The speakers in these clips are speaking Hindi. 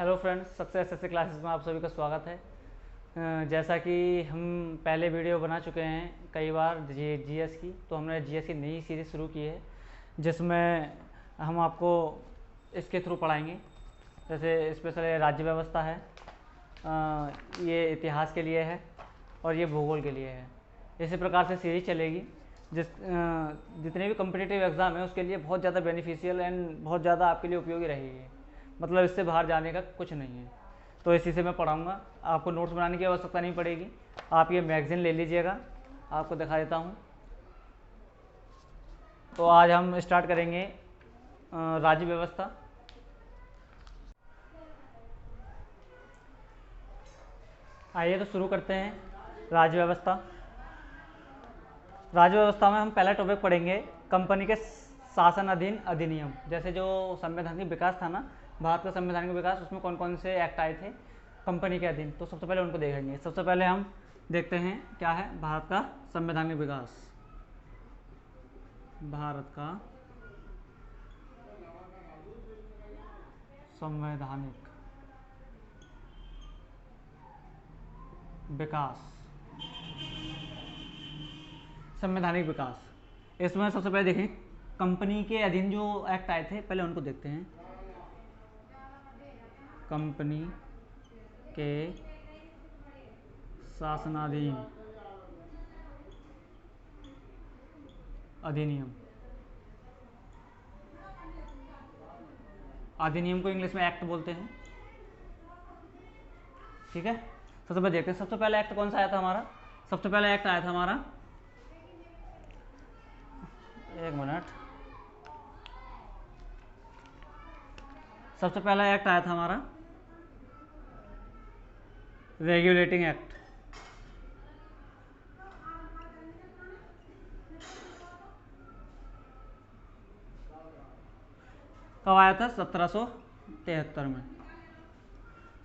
हेलो फ्रेंड्स, सक्सेस ऐसे क्लासेस में आप सभी का स्वागत है। जैसा कि हम पहले वीडियो बना चुके हैं कई बार जीएस की, तो हमने जीएस की नई सीरीज़ शुरू की है जिसमें हम आपको इसके थ्रू पढ़ाएंगे। जैसे स्पेशल राज्य व्यवस्था है, ये इतिहास के लिए है और ये भूगोल के लिए है। इसी प्रकार से सीरीज चलेगी। जितने भी कम्पिटिटिव एग्ज़ाम है उसके लिए बहुत ज़्यादा बेनिफिशियल एंड बहुत ज़्यादा आपके लिए उपयोगी रहेगी। मतलब इससे बाहर जाने का कुछ नहीं है। तो इसी से मैं पढ़ाऊँगा, आपको नोट्स बनाने की आवश्यकता नहीं पड़ेगी। आप ये मैगज़ीन ले लीजिएगा, आपको दिखा देता हूँ। तो आज हम स्टार्ट करेंगे राज्य व्यवस्था। आइए तो शुरू करते हैं राज्य व्यवस्था। राज्य व्यवस्था में हम पहला टॉपिक पढ़ेंगे कंपनी के शासन अधीन अधिनियम। जैसे जो संवैधानिक विकास था ना, भारत का संवैधानिक विकास, उसमें कौन कौन से एक्ट आए थे कंपनी के अधीन, तो सबसे पहले उनको देखेंगे। सबसे पहले हम देखते हैं क्या है भारत का संवैधानिक विकास। भारत का संवैधानिक विकास, संवैधानिक विकास। इसमें सबसे पहले देखें कंपनी के अधीन जो एक्ट आए थे, पहले उनको देखते हैं। कंपनी के शासनाधीन अधिनियम। अधिनियम को इंग्लिश में एक्ट बोलते हैं, ठीक है। सबसे पहले देखते हैं सबसे पहला एक्ट कौन सा आया था हमारा। सबसे पहला एक्ट आया था हमारा, एक मिनट, सबसे पहला एक्ट आया था हमारा रेगुलेटिंग एक्ट। कब आया था? 1773 में।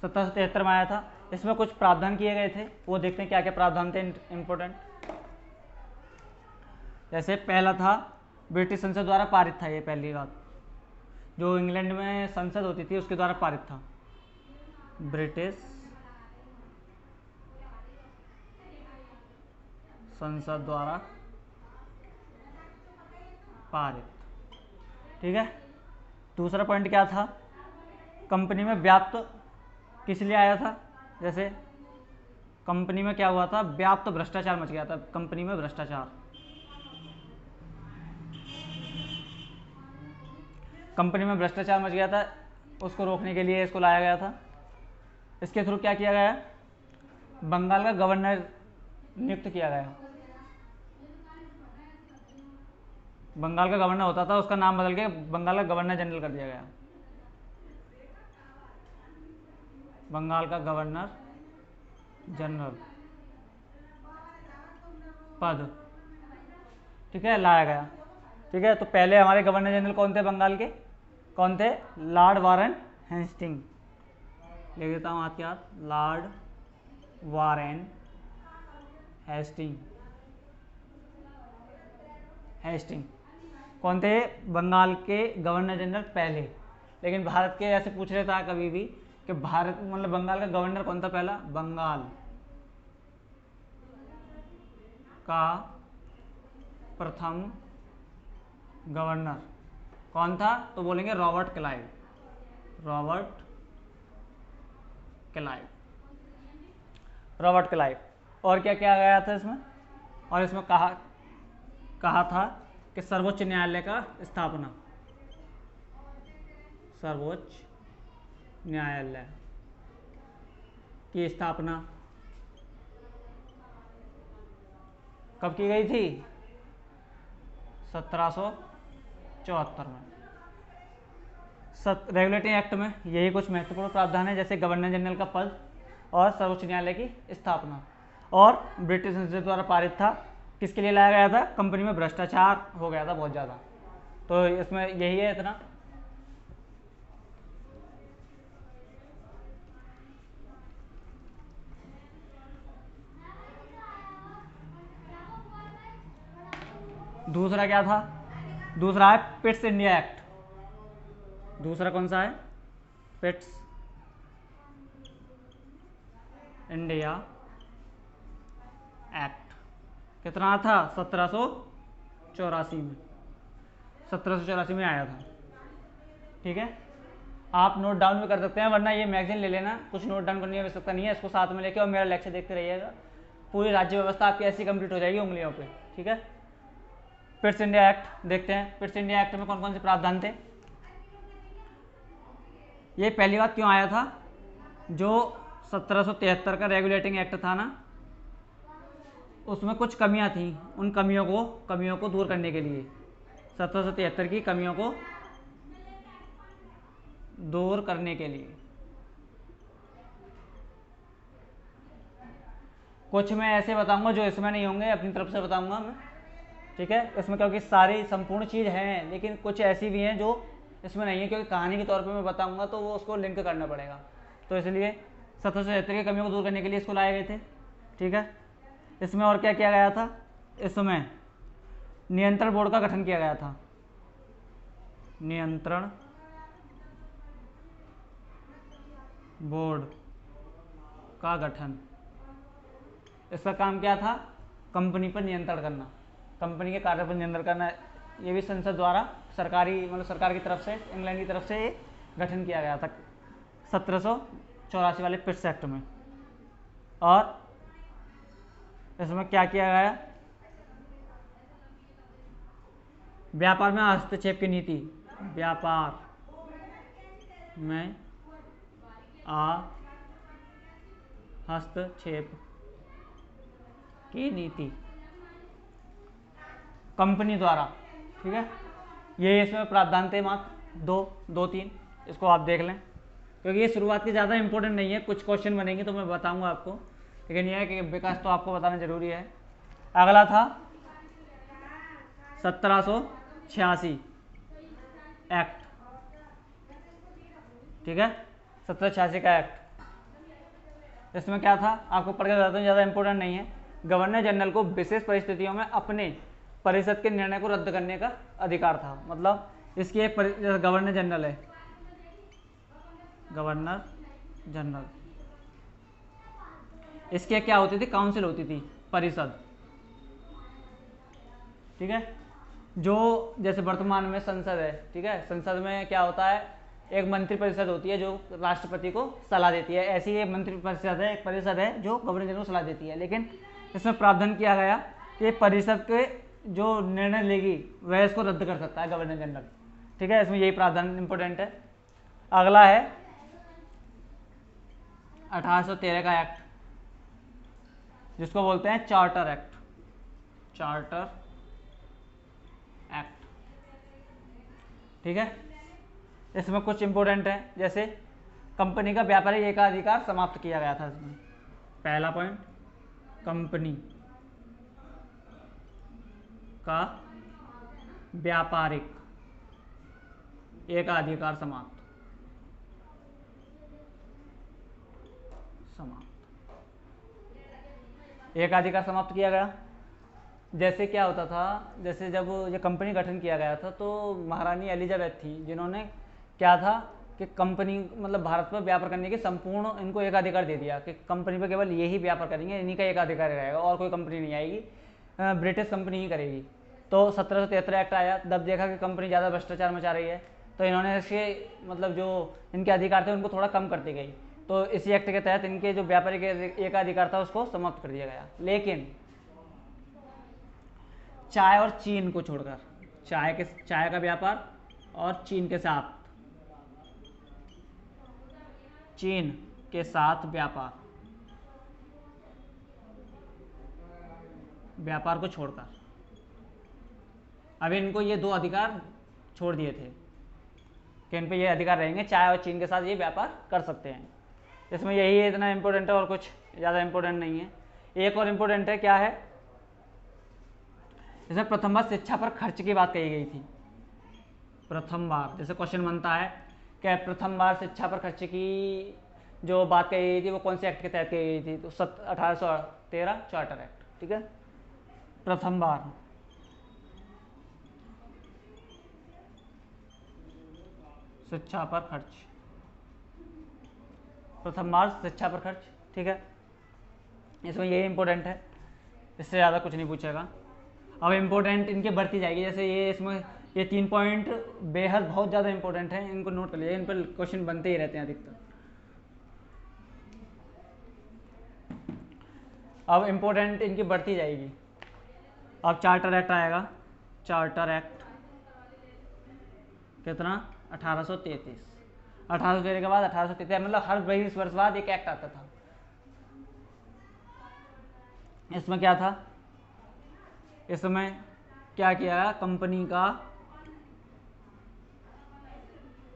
1773 में आया था। इसमें कुछ प्रावधान किए गए थे, वो देखते हैं क्या क्या प्रावधान थे इंपॉर्टेंट। जैसे पहला था ब्रिटिश संसद द्वारा पारित था, ये पहली बात, जो इंग्लैंड में संसद होती थी उसके द्वारा पारित था। ब्रिटिश संसद द्वारा पारित, ठीक है। दूसरा पॉइंट क्या था? कंपनी में व्याप्त किस लिए आया था? जैसे कंपनी में क्या हुआ था, व्याप्त भ्रष्टाचार मच गया था, कंपनी में भ्रष्टाचार। कंपनी में भ्रष्टाचार मच गया था, उसको रोकने के लिए इसको लाया गया था। इसके थ्रू क्या किया गया? बंगाल का गवर्नर नियुक्त किया गया। बंगाल का गवर्नर होता था, उसका नाम बदल के बंगाल का गवर्नर जनरल कर दिया गया। बंगाल का गवर्नर जनरल पद, ठीक है, लाया गया, ठीक है। तो पहले हमारे गवर्नर जनरल कौन थे बंगाल के? कौन थे? Lord Warren Hasting. लिख देता हूँ हाथ के हाथ, लॉर्ड वारेन हेस्टिंग। हेस्टिंग कौन थे? बंगाल के गवर्नर जनरल पहले। लेकिन भारत के ऐसे पूछ रहे था कभी भी कि भारत मतलब बंगाल का गवर्नर कौन था पहला? बंगाल का प्रथम गवर्नर कौन था? तो बोलेंगे Robert Clive. Robert Clive, Robert Clive. और क्या क्या गया था इसमें? और इसमें कहा था कि सर्वोच्च न्यायालय का स्थापना, सर्वोच्च न्यायालय की स्थापना कब की गई थी? 1774 में। रेगुलेटिंग एक्ट में यही कुछ महत्वपूर्ण प्रावधान है, जैसे गवर्नर जनरल का पद और सर्वोच्च न्यायालय की स्थापना। और ब्रिटिश संसद द्वारा पारित था। किसके लिए लाया गया था? कंपनी में भ्रष्टाचार हो गया था बहुत ज़्यादा, तो इसमें यही है इतना। दूसरा क्या था? दूसरा है पिट्स इंडिया एक्ट। दूसरा कौन सा है? पिट्स इंडिया एक्ट कितना था? 1784 में, 1784 में आया था। ठीक है, आप नोट डाउन भी कर सकते हैं, वरना ये मैगजीन ले लेना, कुछ नोट डाउन करने की आवश्यकता नहीं है, इसको साथ में लेके और मेरा लेक्चर देखते रहिएगा, पूरी राज्य व्यवस्था आपकी ऐसी कंप्लीट हो जाएगी उंगलियों पे। ठीक है, पिट्स इंडिया एक्ट देखते हैं। पिट्स इंडिया एक्ट में कौन कौन से प्रावधान थे? ये पहली बात क्यों आया था? जो 1773 का रेगुलेटिंग एक्ट था ना, उसमें कुछ कमियां थी, उन कमियों को दूर करने के लिए, 1773 की कमियों को दूर करने के लिए कुछ मैं ऐसे बताऊंगा जो इसमें नहीं होंगे, अपनी तरफ से बताऊंगा मैं। ठीक है, इसमें क्योंकि सारी संपूर्ण चीज़ हैं, लेकिन कुछ ऐसी भी हैं जो इसमें नहीं है, क्योंकि कहानी के तौर पे मैं बताऊंगा तो वो उसको लिंक करना पड़ेगा, तो इसलिए 1773 की कमियों को दूर करने के लिए इसको लाए गए थे। ठीक है, इसमें और क्या किया गया था? इसमें नियंत्रण बोर्ड का गठन किया गया था। नियंत्रण बोर्ड का गठन, इसका काम क्या था? कंपनी पर नियंत्रण करना, कंपनी के कार्य पर नियंत्रण करना। ये भी संसद द्वारा सरकारी मतलब सरकार की तरफ से, इंग्लैंड की तरफ से ये गठन किया गया था 1784 वाले पिट्स एक्ट में। और इसमें क्या किया गया? व्यापार में हस्तक्षेप की नीति, व्यापार में हस्तक्षेप की नीति कंपनी द्वारा। ठीक है, ये इसमें प्रावधान थे मात्र दो तीन, इसको आप देख लें, क्योंकि ये शुरुआत की ज़्यादा इंपॉर्टेंट नहीं है, कुछ क्वेश्चन बनेंगे तो मैं बताऊंगा आपको, लेकिन यह है कि विकास तो आपको बताना जरूरी है। अगला था 1786 एक्ट। ठीक है, 1786 का एक्ट, इसमें क्या था आपको पढ़ के बताता हूँ, ज़्यादा इंपॉर्टेंट नहीं है। गवर्नर जनरल को विशेष परिस्थितियों में अपने परिषद के निर्णय को रद्द करने का अधिकार था। मतलब इसकी एक गवर्नर जनरल है, गवर्नर जनरल, इसकी क्या होती थी? काउंसिल होती थी, परिषद। ठीक है, जो जैसे वर्तमान में संसद है, ठीक है, संसद में क्या होता है? एक मंत्री परिषद होती है जो राष्ट्रपति को सलाह देती है, ऐसी एक मंत्री परिषद है, एक परिषद है जो गवर्नर जनरल को सलाह देती है। लेकिन इसमें प्रावधान किया गया कि परिषद के जो निर्णय लेगी वह इसको रद्द कर सकता है गवर्नर जनरल। ठीक है, इसमें यही प्रावधान इंपॉर्टेंट है। अगला है 1813 का एक्ट, जिसको बोलते हैं चार्टर एक्ट, चार्टर एक्ट। ठीक है, इसमें कुछ इंपॉर्टेंट है, जैसे कंपनी का व्यापारिक एकाधिकार समाप्त किया गया था। इसमें पहला पॉइंट, कंपनी का व्यापारिक एकाधिकार समाप्त। एकाधिकार समाप्त किया गया। जैसे क्या होता था, जैसे जब ये कंपनी गठन किया गया था तो महारानी एलिजाबेथ थी, जिन्होंने क्या था कि कंपनी मतलब भारत पर व्यापार करने की संपूर्ण इनको एकाधिकार दे दिया कि कंपनी पर केवल यही व्यापार करेंगे, इन्हीं का एकाधिकार रहेगा और कोई कंपनी नहीं आएगी, ब्रिटिश कंपनी ही करेगी। तो 1773 एक्ट आया, तब देखा कि कंपनी ज़्यादा भ्रष्टाचार मचा रही है, तो इन्होंने इसके मतलब जो इनके अधिकार थे उनको थोड़ा कम करते गई। तो इसी एक्ट के तहत इनके जो व्यापारिक एकाधिकार था उसको समाप्त कर दिया गया। लेकिन चाय और चीन को छोड़कर, चाय का व्यापार और चीन के साथ व्यापार को छोड़कर अभी इनको ये दो अधिकार छोड़ दिए थे कि इन पे ये अधिकार रहेंगे, चाय और चीन के साथ ये व्यापार कर सकते हैं। इसमें यही इतना इंपॉर्टेंट है और कुछ ज़्यादा इंपॉर्टेंट नहीं है। एक और इंपॉर्टेंट है, क्या है? इसमें प्रथम बार शिक्षा पर खर्च की बात कही गई थी। प्रथम बार, जैसे क्वेश्चन बनता है कि प्रथम बार शिक्षा पर खर्च की जो बात कही गई थी वो कौन से एक्ट के तहत कही गई थी? तो 1813 चार्टर एक्ट। ठीक है, प्रथम बार शिक्षा पर खर्च, प्रथम बार शिक्षा पर खर्च। ठीक है, इसमें ये इंपॉर्टेंट है, इससे ज़्यादा कुछ नहीं पूछेगा। अब इम्पोर्टेंट इनके बढ़ती जाएगी, जैसे ये इसमें ये 3 पॉइंट बेहद बहुत ज़्यादा इंपॉर्टेंट है, इनको नोट कर लीजिए, इन पर क्वेश्चन बनते ही रहते हैं अधिकतर। अब इम्पोर्टेंट इनकी बढ़ती जाएगी। अब चार्टर एक्ट आएगा, चार्टर एक्ट कितना 1833। 1813 के बाद 1833, मतलब हर 22 वर्ष बाद एक एक्ट आता था। इसमें क्या था, इसमें क्या किया गया, कंपनी का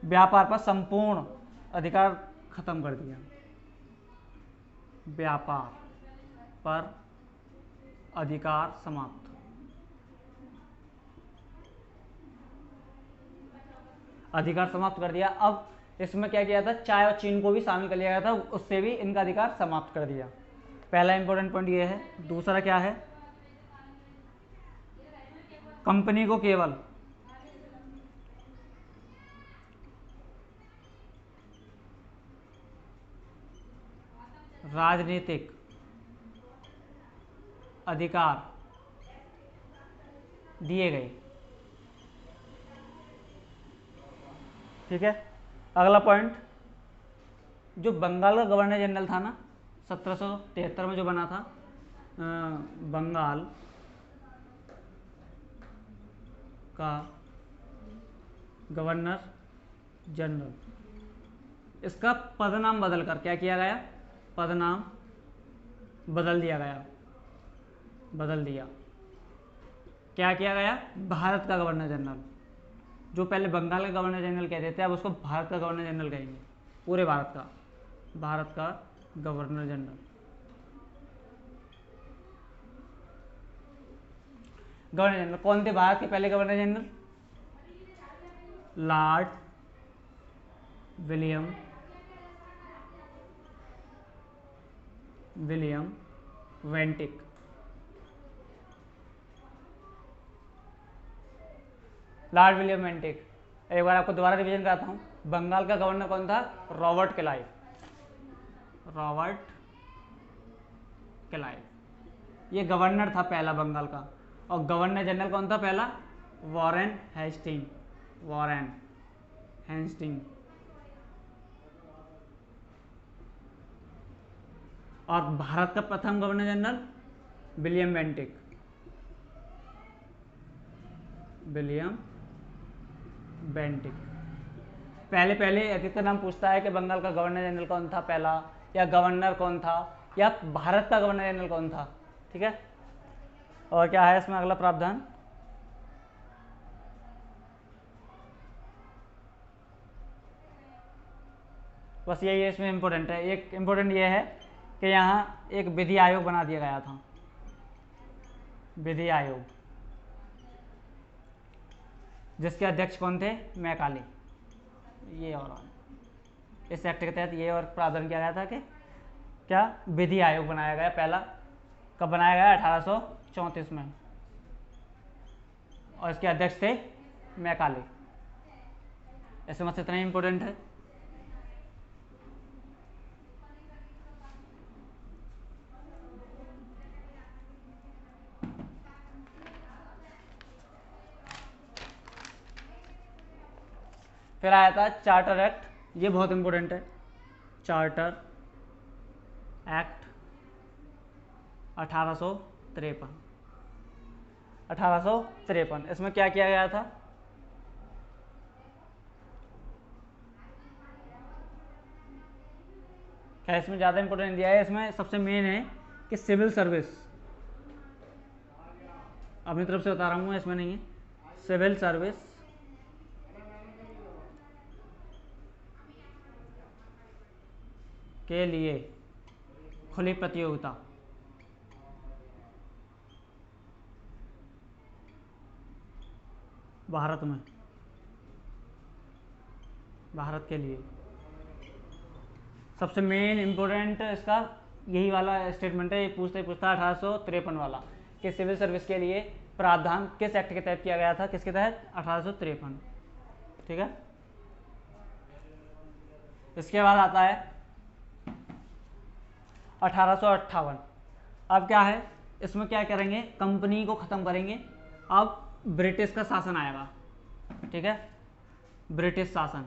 व्यापार पर संपूर्ण अधिकार खत्म कर दिया। व्यापार पर अधिकार समाप्त। अधिकार समाप्त कर दिया। अब इसमें क्या किया था, चाय और चीन को भी शामिल कर लिया गया था, उससे भी इनका अधिकार समाप्त कर दिया। पहला इंपॉर्टेंट पॉइंट ये है। दूसरा क्या है, कंपनी को केवल राजनीतिक अधिकार दिए गए। ठीक है। अगला पॉइंट, जो बंगाल का गवर्नर जनरल था ना 1773 में जो बना था, बंगाल का गवर्नर जनरल, इसका पदनाम बदल कर क्या किया गया, पदनाम बदल दिया गया। बदल दिया, क्या किया गया, भारत का गवर्नर जनरल। जो पहले बंगाल का गवर्नर जनरल कहते थे, अब उसको भारत का गवर्नर जनरल कहेंगे, पूरे भारत का, भारत का गवर्नर जनरल। गवर्नर जनरल कौन थे भारत के पहले governor general, Lord William वेंटिक। Lord William वेंटिक। एक बार आपको दोबारा रिवीजन कराता हूँ। बंगाल का गवर्नर कौन था, रॉबर्ट क्लाइव। रॉबर्ट क्लाइव ये गवर्नर था पहला बंगाल का। और गवर्नर जनरल कौन था पहला, वॉरेन हेस्टिंग। Warren Hasting. और भारत का प्रथम गवर्नर जनरल विलियम वेंटिक। विलियम वेंटिक। पहले पहले अधिकतर नाम पूछता है कि बंगाल का गवर्नर जनरल कौन था पहला, या गवर्नर कौन था, या भारत का गवर्नर जनरल कौन था। ठीक है। और क्या है इसमें अगला प्रावधान, बस यही है इसमें इम्पोर्टेंट है। एक इम्पोर्टेंट ये है कि यहाँ एक विधि आयोग बना दिया गया था। विधि आयोग, जिसके अध्यक्ष कौन थे, मैकाले। ये और इस एक्ट के तहत ये और प्रावधान किया गया था कि क्या, विधि आयोग बनाया गया पहला। कब बनाया गया, 1834 में। और इसके अध्यक्ष थे मैकाले। ऐसे मत इतना ही इंपॉर्टेंट है। फिर आया था चार्टर एक्ट, ये बहुत इंपॉर्टेंट है। Charter act 1853। इसमें क्या किया गया था, क्या इसमें ज़्यादा इंपॉर्टेंट दिया है, इसमें सबसे मेन है कि सिविल सर्विस, अपनी तरफ से बता रहा हूँ, इसमें नहीं है, सिविल सर्विस के लिए खुली प्रतियोगिता भारत में, भारत के लिए सबसे मेन इंपॉर्टेंट इसका यही वाला स्टेटमेंट है। ये पूछता 1853 वाला कि सिविल सर्विस के लिए प्रावधान किस एक्ट के तहत किया गया था, किसके तहत, 1853। ठीक है। इसके बाद आता है 1858। अब क्या है, इसमें क्या करेंगे, कंपनी को ख़त्म करेंगे। अब ब्रिटिश का शासन आएगा, ठीक है, ब्रिटिश शासन।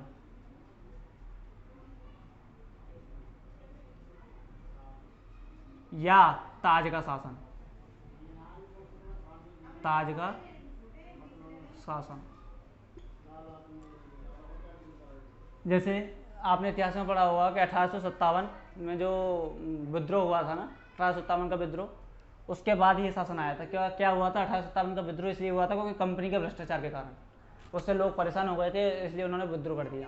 या ताज का शासन, ताज का शासन। जैसे आपने इतिहास में पढ़ा होगा कि 1857 में जो विद्रोह हुआ था ना, 1857 का विद्रोह, उसके बाद ये शासन आया था। क्या क्या हुआ था, 1857 का विद्रोह इसलिए हुआ था क्योंकि कंपनी के भ्रष्टाचार के कारण उससे लोग परेशान हो गए थे, इसलिए उन्होंने विद्रोह कर दिया।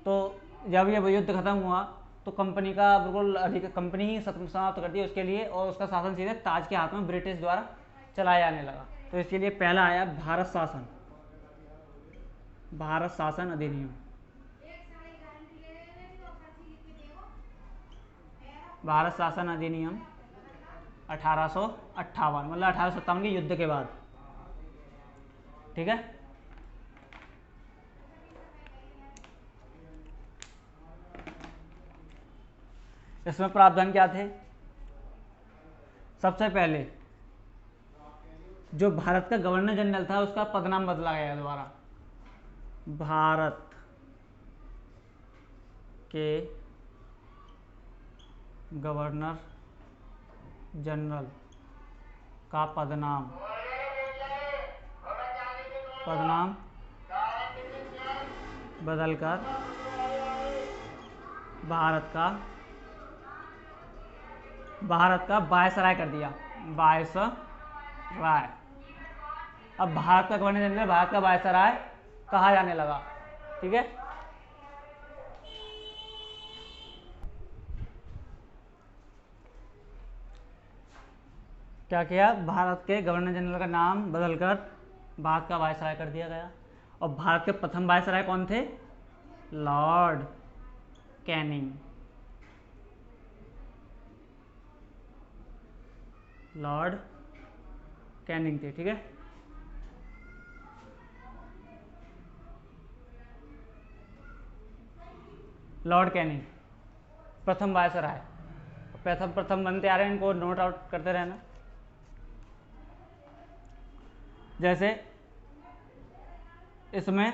तो जब ये युद्ध खत्म हुआ तो कंपनी का बिल्कुल कंपनी ही समाप्त कर दी उसके लिए, और उसका शासन सीधे ताज के हाथ में ब्रिटिश द्वारा चलाया जाने लगा। तो इसके लिए पहला आया भारत शासन, भारत शासन अधिनियम। भारत शासन अधिनियम 1858, मतलब 1857 के युद्ध के बाद, ठीक है। इसमें प्रावधान क्या थे, सबसे पहले जो भारत का गवर्नर जनरल था उसका पदनाम बदला गया दोबारा। भारत के गवर्नर जनरल का पदनाम बदलकर भारत का वायसराय कर दिया, वायसराय। अब भारत का गवर्नर जनरल भारत का वायसराय कहा जाने लगा, ठीक है। क्या किया, भारत के गवर्नर जनरल का नाम बदलकर भारत का वायसराय कर दिया गया। और भारत के प्रथम वायसराय कौन थे, लॉर्ड कैनिंग। लॉर्ड कैनिंग थे, ठीक है। लॉर्ड कैनिंग प्रथम वायसराय, प्रथम बनते आ रहे हैं, इनको नोट आउट करते रहना। जैसे इसमें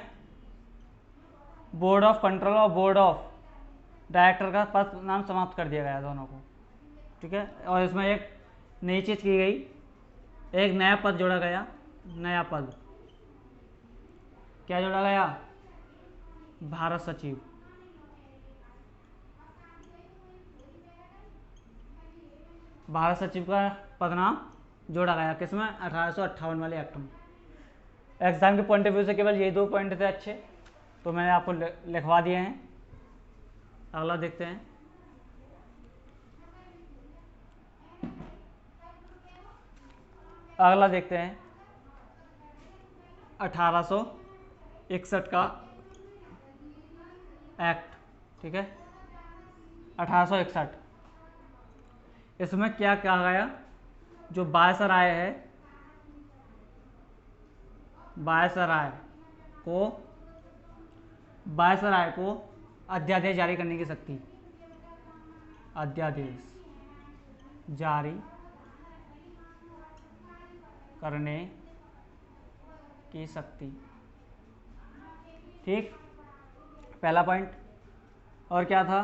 बोर्ड ऑफ कंट्रोल और बोर्ड ऑफ डायरेक्टर का पद नाम समाप्त कर दिया गया दोनों को, ठीक है। और इसमें एक नई चीज़ की गई, एक नया पद जोड़ा गया। नया पद क्या जोड़ा गया, भारत सचिव। भारत सचिव का पदनाम जोड़ा गया किसमें, 1858 वाले एक्ट में। एग्जाम के पॉइंट ऑफ व्यू से केवल ये 2 पॉइंट थे अच्छे, तो मैंने आपको लिखवा दिए हैं। अगला देखते हैं। अगला देखते हैं 1861 का एक्ट, ठीक है, 1861। इसमें क्या कहा गया, जो वायसराय है, वायसराय को अध्यादेश जारी करने की शक्ति, अध्यादेश जारी करने की शक्ति, ठीक, पहला पॉइंट। और क्या था,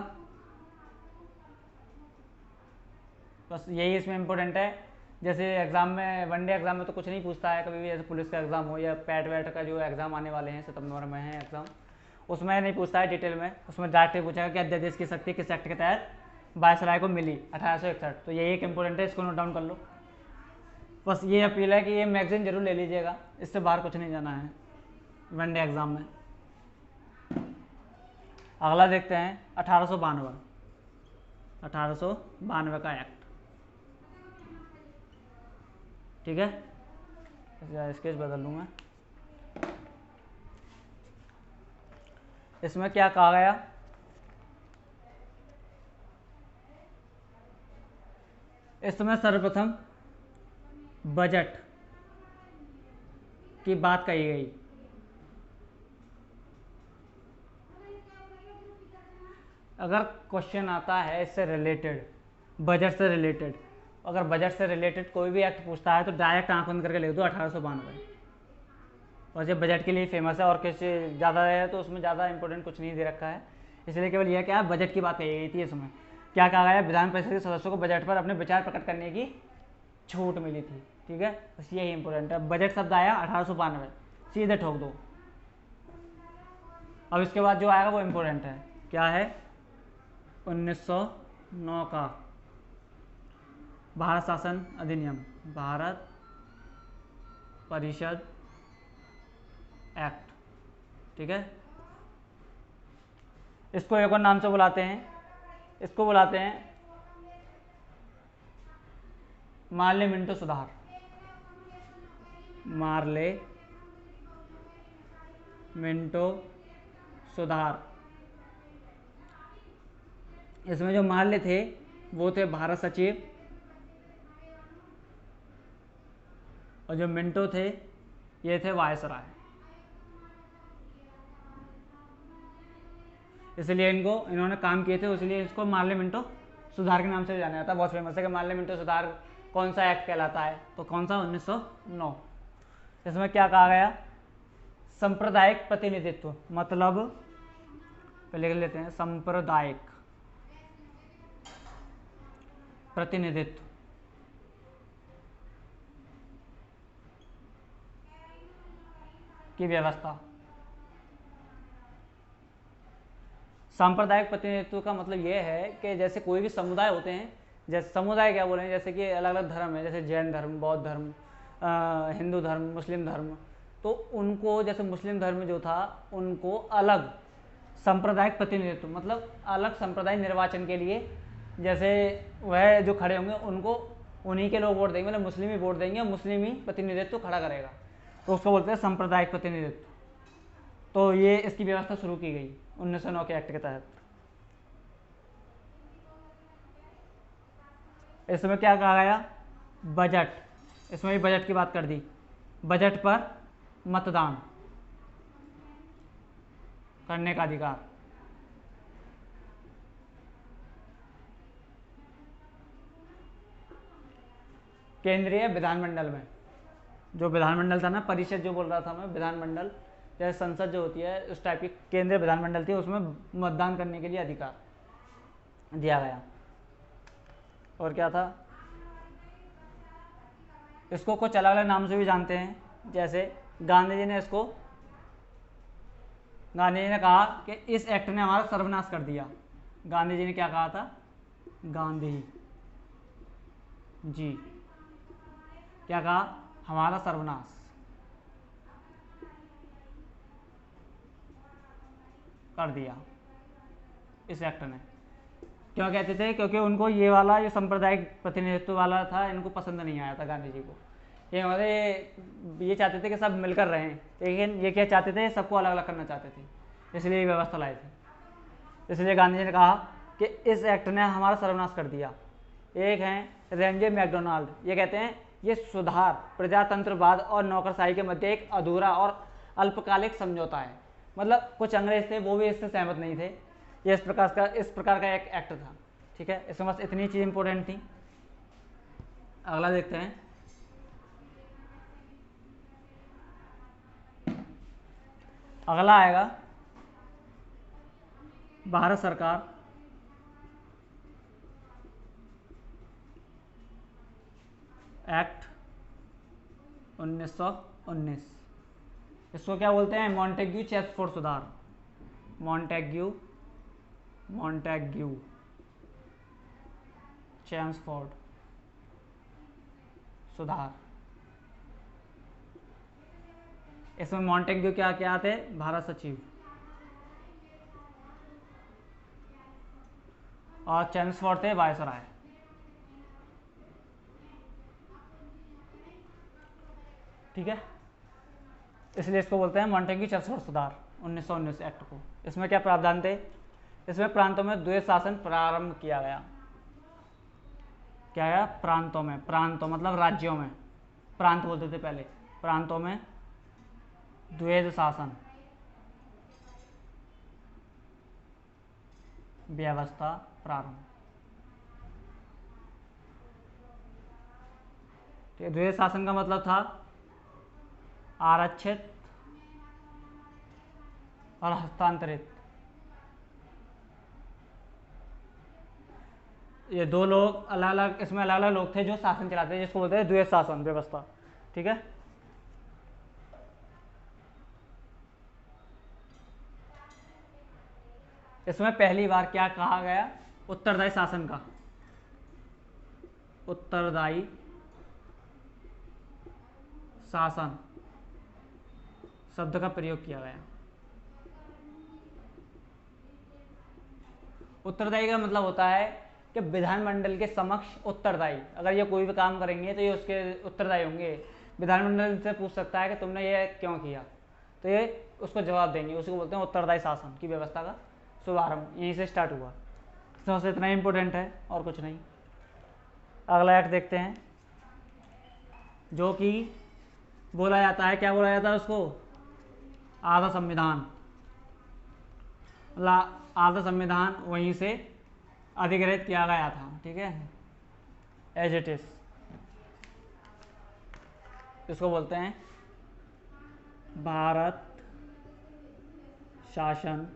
बस यही इसमें इम्पोर्टेंट है। जैसे एग्जाम में, वनडे एग्जाम में तो कुछ नहीं पूछता है कभी भी, जैसे पुलिस का एग्जाम हो या पैट वैट का जो एग्जाम आने वाले हैं, सितंबर में है एग्जाम, उसमें नहीं पूछता है डिटेल में। उसमें डायरेक्ट पूछेगा कि अध्यादेश की शक्ति किस एक्ट के तहत वायसराय को मिली, 1861। तो यही एक इंपॉर्टेंट है, इसको नोट डाउन कर लो। बस ये अपील है कि ये मैगजीन जरूर ले लीजिएगा, इससे बाहर कुछ नहीं जाना है वनडे एग्जाम में। अगला देखते हैं 1892 का एक्ट, ठीक है। स्केच बदल लूँगा। इसमें क्या कहा गया, इसमें सर्वप्रथम बजट की बात कही गई। अगर क्वेश्चन आता है इससे रिलेटेड, बजट से रिलेटेड, अगर बजट से रिलेटेड कोई भी एक्ट पूछता है तो डायरेक्ट आंख बंद करके लिख दो 1892। और जब बजट के लिए फेमस है और किसी ज़्यादा है तो उसमें ज़्यादा इंपॉर्टेंट कुछ नहीं दे रखा है, इसलिए केवल यह क्या बजट की बात कही गई थी। इसमें क्या कहा गया, विधान परिषद के सदस्यों को बजट पर अपने विचार प्रकट करने की छूट मिली थी। ठीक है, बस यही इंपॉर्टेंट है। बजट शब्द आया 1892, सीधे ठोक दो। अब इसके बाद जो आएगा वो इंपॉर्टेंट है, क्या है 1909 का भारत शासन अधिनियम, भारत परिषद एक्ट। ठीक है, इसको एक और नाम से बुलाते हैं, इसको बुलाते हैं मार्ले मिंटो सुधार। मार्ले मिंटो सुधार। इसमें जो मार्ले थे वो थे भारत सचिव, और जो मिंटो थे ये थे वायसराय। इसलिए इन्होंने काम किए थे, इसलिए इसको मार्ले मिंटो सुधार के नाम से जाना जाता है। बहुत फेमस है कि मार्ले मिंटो सुधार कौन सा एक्ट कहलाता है, तो कौन सा 1909। इसमें क्या कहा गया, सांप्रदायिक प्रतिनिधित्व, मतलब लिख लेते हैं सांप्रदायिक प्रतिनिधित्व की व्यवस्था। सांप्रदायिक प्रतिनिधित्व का मतलब ये है कि जैसे कोई भी समुदाय होते हैं, जैसे समुदाय क्या बोलें, जैसे कि अलग अलग धर्म है, जैसे जैन धर्म, बौद्ध धर्म, हिंदू धर्म, मुस्लिम धर्म, तो उनको जैसे मुस्लिम धर्म जो था उनको अलग सांप्रदायिक प्रतिनिधित्व, मतलब अलग संप्रदाय निर्वाचन के लिए, जैसे वह जो खड़े होंगे उनको उन्हीं के लोग वोट देंगे, मतलब मुस्लिम ही वोट देंगे, मुस्लिम ही प्रतिनिधित्व खड़ा करेगा, तो उसको बोलते हैं सांप्रदायिक प्रतिनिधित्व। तो ये इसकी व्यवस्था शुरू की गई 1909 के एक्ट के तहत। इसमें क्या कहा गया, बजट, इसमें भी बजट की बात कर दी, बजट पर मतदान करने का अधिकार। केंद्रीय विधानमंडल में, जो विधानमंडल था ना, परिषद जो बोल रहा था मैं, विधानमंडल जैसे संसद जो होती है उस टाइप की केंद्रीय विधानमंडल थी, उसमें मतदान करने के लिए अधिकार दिया गया। और क्या था, इसको कुछ अलग अलग नाम से भी जानते हैं, जैसे गांधी जी ने कहा कि इस एक्ट ने हमारा सर्वनाश कर दिया। गांधी जी ने क्या कहा था, गांधी जी क्या कहा, हमारा सर्वनाश कर दिया इस एक्ट ने। क्यों कहते थे, क्योंकि उनको ये वाला जो सांप्रदायिक प्रतिनिधित्व वाला था इनको पसंद नहीं आया था गांधी जी को। ये चाहते थे कि सब मिलकर रहें, लेकिन ये क्या चाहते थे, सबको अलग अलग करना चाहते थे, इसलिए ये व्यवस्था लाए थे। इसलिए गांधी जी ने कहा कि इस एक्ट ने हमारा सर्वनाश कर दिया। एक हैं रेंजे मैकडोनाल्ड, ये कहते हैं ये सुधार प्रजातंत्रवाद और नौकरशाही के मध्य एक अधूरा और अल्पकालिक समझौता है। मतलब कुछ अंग्रेज थे वो भी इससे सहमत नहीं थे, ये इस प्रकार का एक एक्ट था। ठीक है, इसमें बस इतनी चीज़ इंपॉर्टेंट थी। अगला देखते हैं, अगला आएगा भारत सरकार एक्ट 1919। इसको क्या बोलते हैं, मॉन्टेग्यू चेम्सफोर्ड सुधार। मॉन्टेग्यू चेम्सफोर्ड सुधार। इसमें मॉन्टेग्यू क्या क्या थे, भारत सचिव, और चेम्सफोर्ड थे वायसराय। ठीक है, इसलिए इसको बोलते हैं मॉन्टेग्यू चेम्सफोर्ड सुधार 1919 एक्ट को। इसमें क्या प्रावधान थे, इसमें प्रांतों में द्वैध शासन प्रारंभ किया गया। क्या है, प्रांतों में, प्रांतों मतलब राज्यों में, प्रांत बोलते थे पहले, प्रांतों में द्वैध शासन व्यवस्था प्रारंभ। द्वैध शासन का मतलब था आरक्षित और हस्तांतरित। ये दो लोग अलग अलग, इसमें अलग अलग लोग थे जो शासन चलाते थे, जिसको बोलते हैं द्वैध शासन व्यवस्था। ठीक है, इसमें पहली बार क्या कहा गया, उत्तरदायी शासन का, उत्तरदायी शासन शब्द का प्रयोग किया गया। उत्तरदायी का मतलब होता है कि विधानमंडल के समक्ष उत्तरदायी, अगर ये कोई भी काम करेंगे तो ये उसके उत्तरदायी होंगे। विधानमंडल से पूछ सकता है कि तुमने ये क्यों किया, तो ये उसको जवाब देंगे, उसको बोलते हैं उत्तरदायी शासन की व्यवस्था का शुभारंभ यहीं से स्टार्ट हुआ। सबसे इतना इम्पोर्टेंट है और कुछ नहीं। अगला एक्ट देखते हैं, जो कि बोला जाता है, क्या बोला जाता है उसको, आधा संविधान। आधा संविधान वहीं से अधिग्रहित किया गया था। ठीक है, एज इट इज, इसको बोलते हैं भारत शासन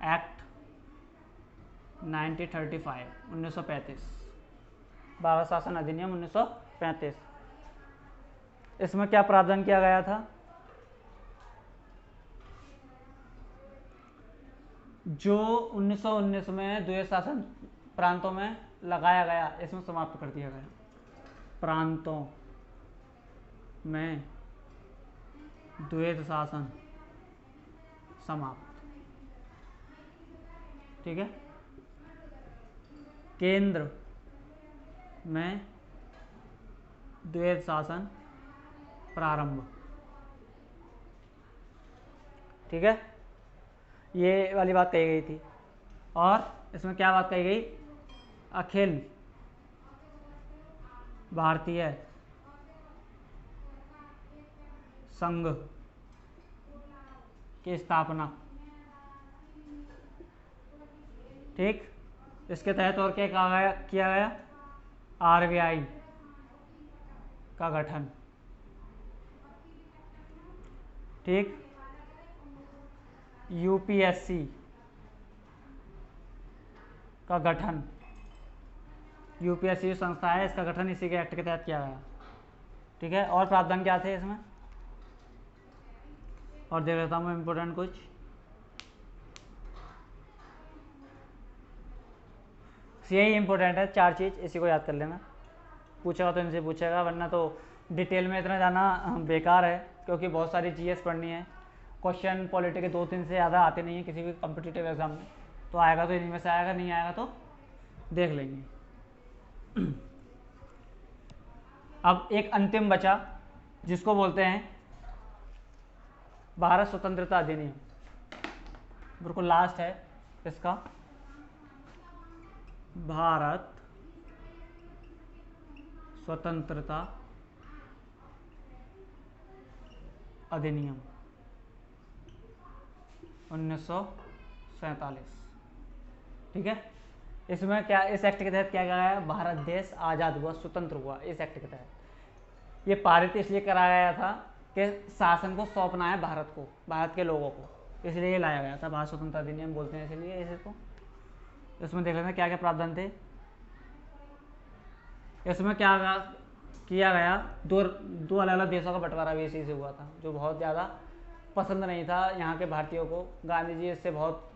एक्ट 1935 भारत शासन अधिनियम 1935। इसमें क्या प्रावधान किया गया था, जो 1919 में द्वैध शासन प्रांतों में लगाया गया, इसमें समाप्त कर दिया गया। प्रांतों में द्वैध शासन समाप्त। ठीक है, केंद्र में द्वैध शासन प्रारंभ। ठीक है, ये वाली बात कही गई थी। और इसमें क्या बात कही गई, अखिल भारतीय संघ की स्थापना। ठीक, इसके तहत और क्या किया गया, आरबीआई का गठन। ठीक, यूपीएससी का गठन, यूपीएससी जो संस्था है इसका गठन इसी के एक्ट के तहत किया गया। ठीक है, और प्रावधान क्या थे इसमें, और देख लेता हूँ मैं इम्पोर्टेंट कुछ। यही इम्पोर्टेंट है, 4 चीज़, इसी को याद कर लेना। पूछेगा तो इनसे पूछेगा, वरना तो डिटेल में इतना जाना बेकार है, क्योंकि बहुत सारी जीएस पढ़नी है। क्वेश्चन पॉलिटी के 2-3 से ज़्यादा आते नहीं हैं किसी भी कॉम्पिटिटिव एग्जाम में, तो आएगा तो इन्हीं में से आएगा, नहीं आएगा तो देख लेंगे। अब एक अंतिम बचा, जिसको बोलते हैं भारत स्वतंत्रता अधिनियम, बिल्कुल लास्ट है इसका, भारत स्वतंत्रता अधिनियम 1947। ठीक है, इसमें क्या, इस एक्ट के तहत क्या गया है, भारत देश आज़ाद हुआ, स्वतंत्र हुआ इस एक्ट के तहत। ये पारित इसलिए कराया गया था कि शासन को सौंपना है भारत को, भारत के लोगों को, इसलिए ये लाया गया था। भारत स्वतंत्रता अधिनियम बोलते हैं इसलिए इसको। इसमें देख लेते हैं क्या क्या प्रावधान थे। इसमें क्या किया गया, दो अलग अलग देशों का बंटवारा भी इसी से हुआ था, जो बहुत ज़्यादा पसंद नहीं था यहाँ के भारतीयों को। गांधी जी इससे बहुत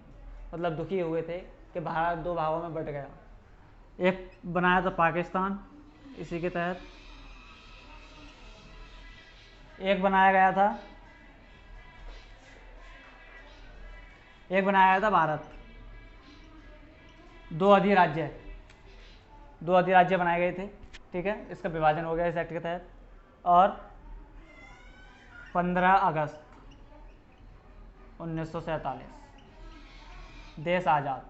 मतलब दुखी हुए थे कि भारत 2 भागों में बंट गया। एक बनाया था पाकिस्तान, इसी के तहत एक बनाया गया था भारत। 2 अधिराज्य बनाए गए थे। ठीक है, इसका विभाजन हो गया इस एक्ट के तहत। और 15 अगस्त 1947 देश आज़ाद।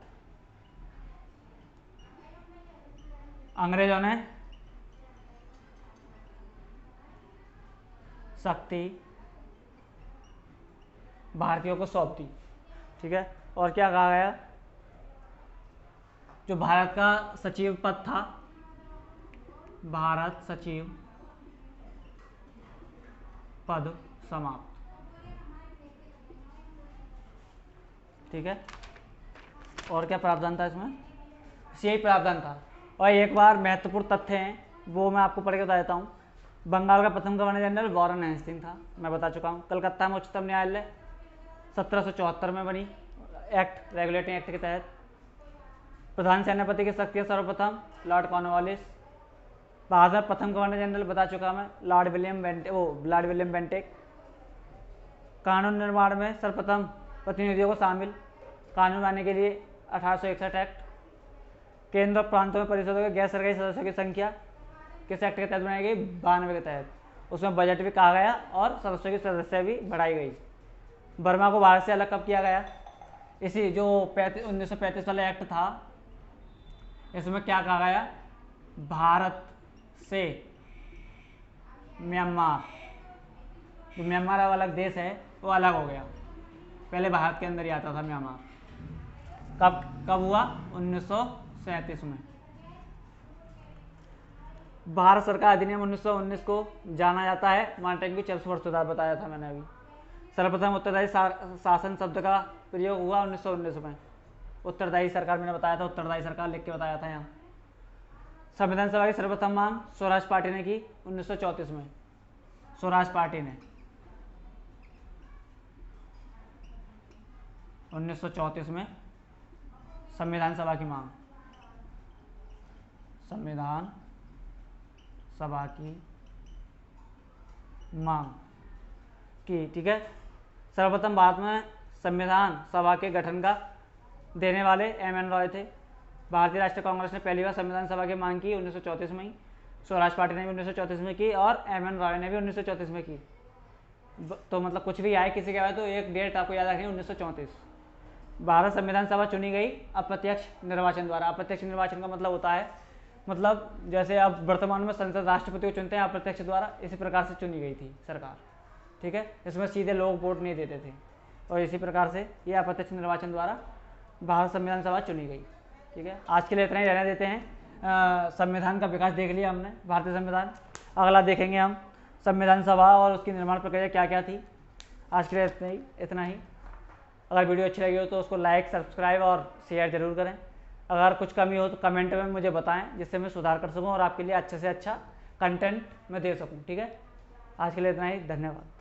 अंग्रेजों ने शक्ति भारतीयों को सौंप दी। ठीक है, और क्या कहा गया, जो भारत का सचिव पद था भारत सचिव पद समाप्त। ठीक है, और क्या प्रावधान था इसमें? यही प्रावधान था। और एक बार महत्वपूर्ण तथ्य हैं वो मैं आपको पढ़ के बता देता हूँ। बंगाल का प्रथम गवर्नर जनरल वॉरेन हेस्टिंग था, मैं बता चुका हूँ। कलकत्ता में उच्चतम न्यायालय 1774 में बनी एक्ट, रेगुलेटिंग एक्ट के तहत। प्रधान सेनापति की शक्तियाँ सर्वप्रथम लॉर्ड कॉर्नवालिस। भारत में प्रथम गवर्नर जनरल बता चुका मैं, लॉर्ड विलियम बेंटिक। कानून निर्माण में सर्वप्रथम प्रतिनिधियों को शामिल, कानून बनाने के लिए 1861 एक्ट। केंद्र और प्रांतों में परिषदों के गैर सरकारी सदस्यों की संख्या किस एक्ट के तहत बनाई गई? 92 के तहत। उसमें बजट भी कहा गया और सदस्यों की सदस्य भी बढ़ाई गई। बर्मा को भारत से अलग कब किया गया? इसी जो 1935 वाला एक्ट था, इसमें क्या कहा गया? भारत से म्यांमार, जो म्यांमार अलग देश है वो अलग हो गया, पहले भारत के अंदर ही आता था म्यांमार। कब हुआ? 1937 में। भारत सरकार अधिनियम 1919 को जाना जाता है मार्टेन की चेम्सफोर्ड सुधार, बताया था मैंने अभी। सर्वप्रथम उत्तरदायी शासन शब्द का प्रयोग हुआ 1919 में। उत्तरदायी सरकार मैंने बताया था, उत्तरदायी सरकार लिख के बताया था यहाँ। संविधान सभा की सर्वप्रथम मांग स्वराज पार्टी ने की 1934 में। स्वराज पार्टी ने 1934 में संविधान सभा की मांग, संविधान सभा की मांग की। ठीक है, सर्वप्रथम भारत में संविधान सभा के गठन का देने वाले एम.एन. रॉय थे। भारतीय राष्ट्रीय कांग्रेस ने पहली बार संविधान सभा की मांग की 1934 में ही। स्वराज पार्टी ने भी 1934 में की और एम.एन. रॉय ने भी 1934 में की। तो मतलब कुछ भी आए किसी के बाद तो एक डेट आपको याद रखनी, 1934। भारत संविधान सभा चुनी गई अप्रत्यक्ष निर्वाचन द्वारा। अप्रत्यक्ष निर्वाचन का मतलब होता है, मतलब जैसे अब वर्तमान में संसद राष्ट्रपति को चुनते हैं अप्रत्यक्ष द्वारा, इसी प्रकार से चुनी गई थी सरकार। ठीक है, इसमें सीधे लोग वोट नहीं देते थे और इसी प्रकार से ये अप्रत्यक्ष निर्वाचन द्वारा भारत संविधान सभा चुनी गई। ठीक है, आज के लिए इतना ही रहने देते हैं। संविधान का विकास देख लिया हमने, भारतीय संविधान। अगला देखेंगे हम संविधान सभा और उसकी निर्माण प्रक्रिया क्या क्या थी। आज के लिए इतना ही। अगर वीडियो अच्छी लगी हो तो उसको लाइक, सब्सक्राइब और शेयर जरूर करें। अगर कुछ कमी हो तो कमेंट में मुझे बताएं, जिससे मैं सुधार कर सकूं और आपके लिए अच्छे से अच्छा कंटेंट मैं दे सकूं। ठीक है, आज के लिए इतना ही, धन्यवाद।